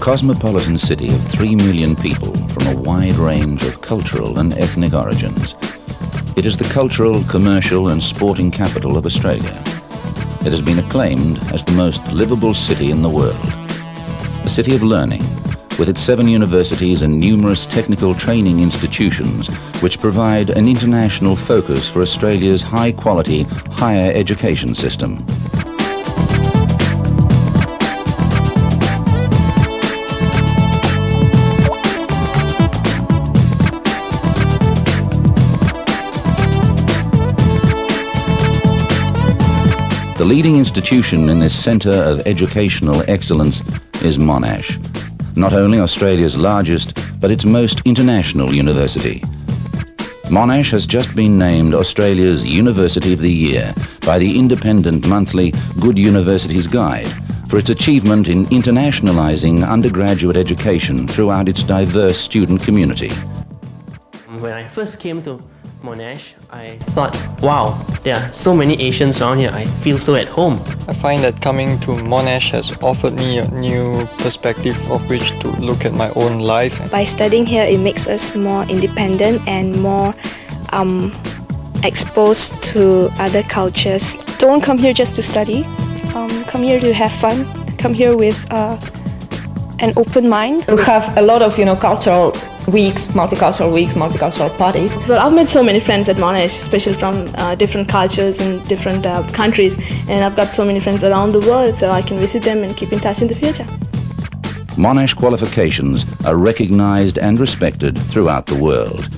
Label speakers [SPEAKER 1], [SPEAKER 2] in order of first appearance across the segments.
[SPEAKER 1] cosmopolitan city of 3 million people from a wide range of cultural and ethnic origins. It is the cultural, commercial and sporting capital of Australia. It has been acclaimed as the most livable city in the world. A city of learning, with its 7 universities and numerous technical training institutions which provide an international focus for Australia's high-quality higher education system. The leading institution in this centre of educational excellence is Monash, not only Australia's largest, but its most international university. Monash has just been named Australia's University of the Year by the independent monthly Good Universities Guide for its achievement in internationalising undergraduate education throughout its diverse student community.
[SPEAKER 2] When I first came to Monash, I thought, wow, there are so many Asians around here. I feel so at home.
[SPEAKER 3] I find that coming to Monash has offered me a new perspective of which to look at my own life.
[SPEAKER 4] By studying here, it makes us more independent and more exposed to other cultures.
[SPEAKER 5] Don't come here just to study. Come here to have fun. Come here with an open mind.
[SPEAKER 6] We have a lot of, cultural weeks, multicultural parties.
[SPEAKER 7] Well, I've met so many friends at Monash, especially from different cultures and different countries, and I've got so many friends around the world, so I can visit them and keep in touch in the future.
[SPEAKER 1] Monash qualifications are recognised and respected throughout the world.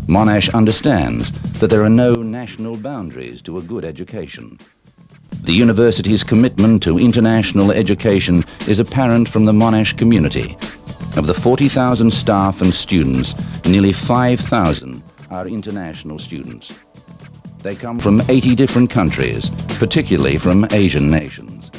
[SPEAKER 1] Monash understands that there are no national boundaries to a good education. The university's commitment to international education is apparent from the Monash community. Of the 40,000 staff and students, nearly 5,000 are international students. They come from 80 different countries, particularly from Asian nations.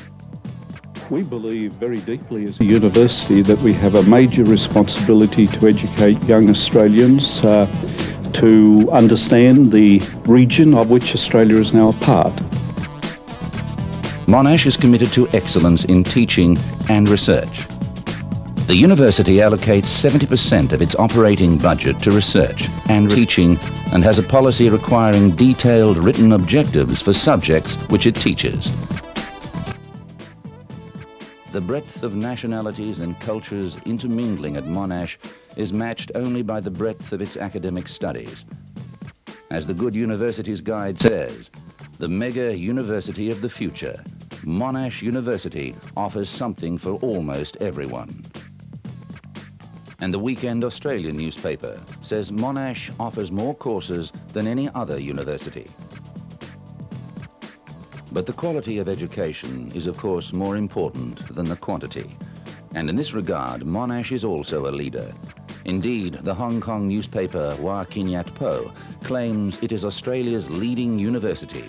[SPEAKER 8] We believe very deeply as a university that we have a major responsibility to educate young Australians to understand the region of which Australia is now a part.
[SPEAKER 1] Monash is committed to excellence in teaching and research. The university allocates 70% of its operating budget to research and teaching and has a policy requiring detailed written objectives for subjects which it teaches. The breadth of nationalities and cultures intermingling at Monash is matched only by the breadth of its academic studies. As the Good Universities Guide says, the mega university of the future, Monash University offers something for almost everyone. And the Weekend Australian newspaper says Monash offers more courses than any other university. But the quality of education is of course more important than the quantity. And in this regard, Monash is also a leader. Indeed, the Hong Kong newspaper Wah Kinyat Po claims it is Australia's leading university.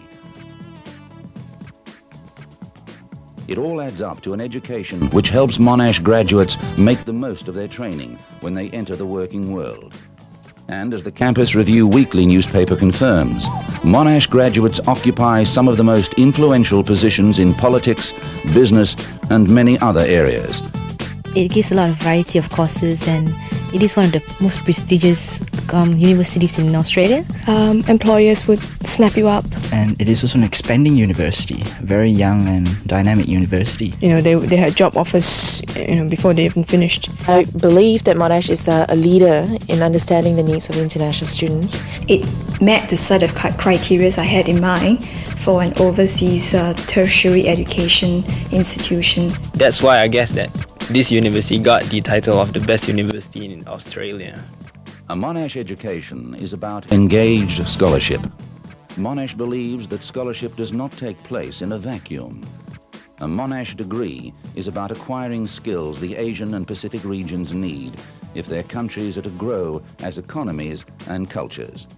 [SPEAKER 1] It all adds up to an education which helps Monash graduates make the most of their training when they enter the working world. And as the Campus Review weekly newspaper confirms, Monash graduates occupy some of the most influential positions in politics, business, and many other areas.
[SPEAKER 9] It gives a lot of variety of courses, and it is one of the most prestigious universities in Australia.
[SPEAKER 5] Employers would snap you up.
[SPEAKER 10] And it is also an expanding university, very young and dynamic university.
[SPEAKER 5] They had job offers, before they even finished.
[SPEAKER 6] I believe that Monash is a leader in understanding the needs of international students.
[SPEAKER 4] It met the sort of criteria I had in mind for an overseas tertiary education institution.
[SPEAKER 11] That's why I guess that this university got the title of the best university in Australia.
[SPEAKER 1] A Monash education is about engaged scholarship. Monash believes that scholarship does not take place in a vacuum. A Monash degree is about acquiring skills the Asian and Pacific regions need if their countries are to grow as economies and cultures.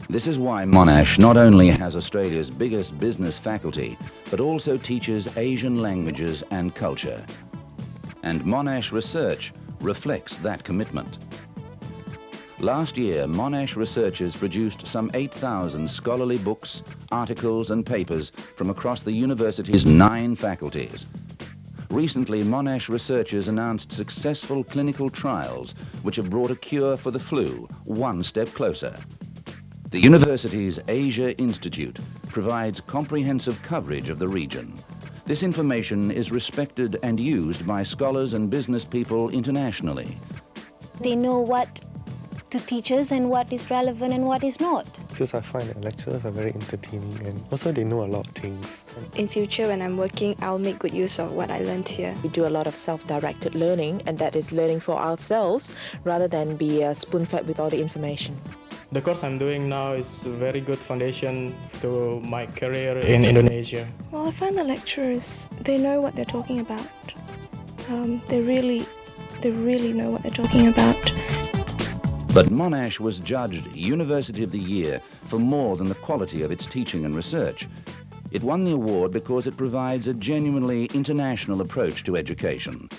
[SPEAKER 1] This is why Monash not only has Australia's biggest business faculty, but also teaches Asian languages and culture. And Monash research reflects that commitment. Last year, Monash researchers produced some 8,000 scholarly books, articles and papers from across the university's 9 faculties. recently Monash researchers announced successful clinical trials which have brought a cure for the flu one step closer. The university's Asia Institute provides comprehensive coverage of the region. This information is respected and used by scholars and business people internationally.
[SPEAKER 12] They know what to teach us and what is relevant and what is not.
[SPEAKER 13] Just I find that lecturers are very entertaining and also they know a lot of things.
[SPEAKER 5] In future, when I'm working, I'll make good use of what I learned here.
[SPEAKER 6] We do a lot of self-directed learning, and that is learning for ourselves rather than be spoon-fed with all the information.
[SPEAKER 14] The course I'm doing now is a very good foundation to my career in Indonesia.
[SPEAKER 5] Well, I find the lecturers, they know what they're talking about. They really know what they're talking about.
[SPEAKER 1] But Monash was judged University of the Year for more than the quality of its teaching and research. It won the award because it provides a genuinely international approach to education.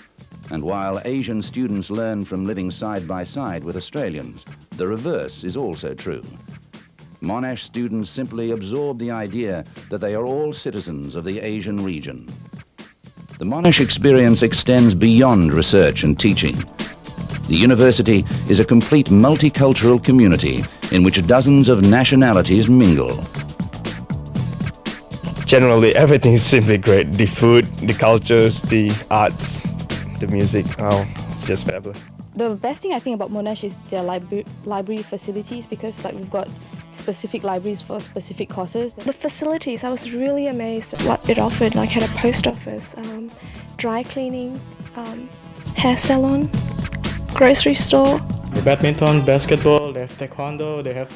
[SPEAKER 1] And while Asian students learn from living side by side with Australians, the reverse is also true. Monash students simply absorb the idea that they are all citizens of the Asian region. The Monash experience extends beyond research and teaching. The university is a complete multicultural community in which dozens of nationalities mingle.
[SPEAKER 15] Generally, everything is simply great. The food, the cultures, the arts, the music, it's just fabulous.
[SPEAKER 16] The best thing I think about Monash is their library facilities, because we've got specific libraries for specific courses.
[SPEAKER 5] The facilities, I was really amazed at what it offered. Had a post office, dry cleaning, hair salon, grocery store.
[SPEAKER 14] Badminton, basketball, they have taekwondo, they have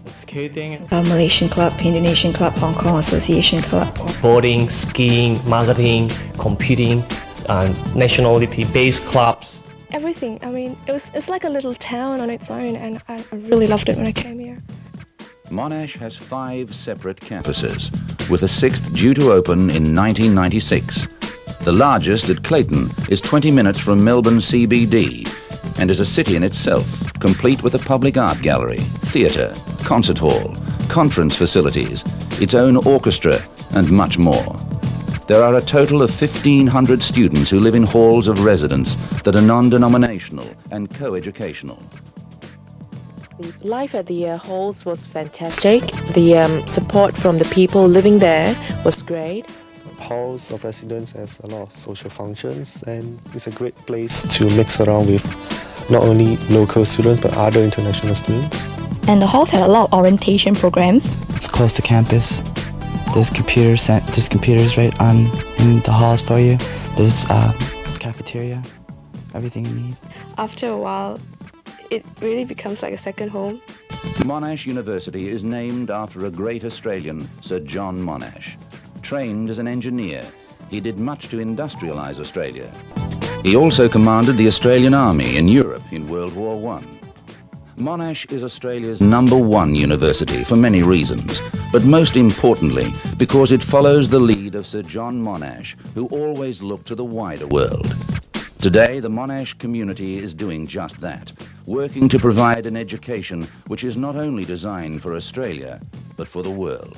[SPEAKER 14] skating.
[SPEAKER 4] Malaysian Club, Indonesian Club, Hong Kong Association Club.
[SPEAKER 2] Boarding, skiing, marketing, computing, nationality-based clubs.
[SPEAKER 5] Everything. I mean, it's like a little town on its own, and I really loved it when I came here.
[SPEAKER 1] Monash has 5 separate campuses, with a 6th due to open in 1996. The largest at Clayton is 20 minutes from Melbourne CBD and is a city in itself, complete with a public art gallery, theatre, concert hall, conference facilities, its own orchestra and much more. There are a total of 1,500 students who live in halls of residence that are non-denominational and co-educational.
[SPEAKER 6] Life at the halls was fantastic. The support from the people living there was great.
[SPEAKER 13] Halls of residence has a lot of social functions, and it's a great place to mix around with not only local students but other international students.
[SPEAKER 17] And the halls had a lot of orientation programs.
[SPEAKER 10] It's close to campus. There's computers right in the halls for you. There's cafeteria, everything you need.
[SPEAKER 5] After a while, it really becomes like a second home.
[SPEAKER 1] Monash University is named after a great Australian, Sir John Monash. Trained as an engineer, he did much to industrialise Australia. He also commanded the Australian Army in Europe in World War I. Monash is Australia's #1 university for many reasons, but most importantly because it follows the lead of Sir John Monash, who always looked to the wider world. Today, the Monash community is doing just that, working to provide an education which is not only designed for Australia, but for the world.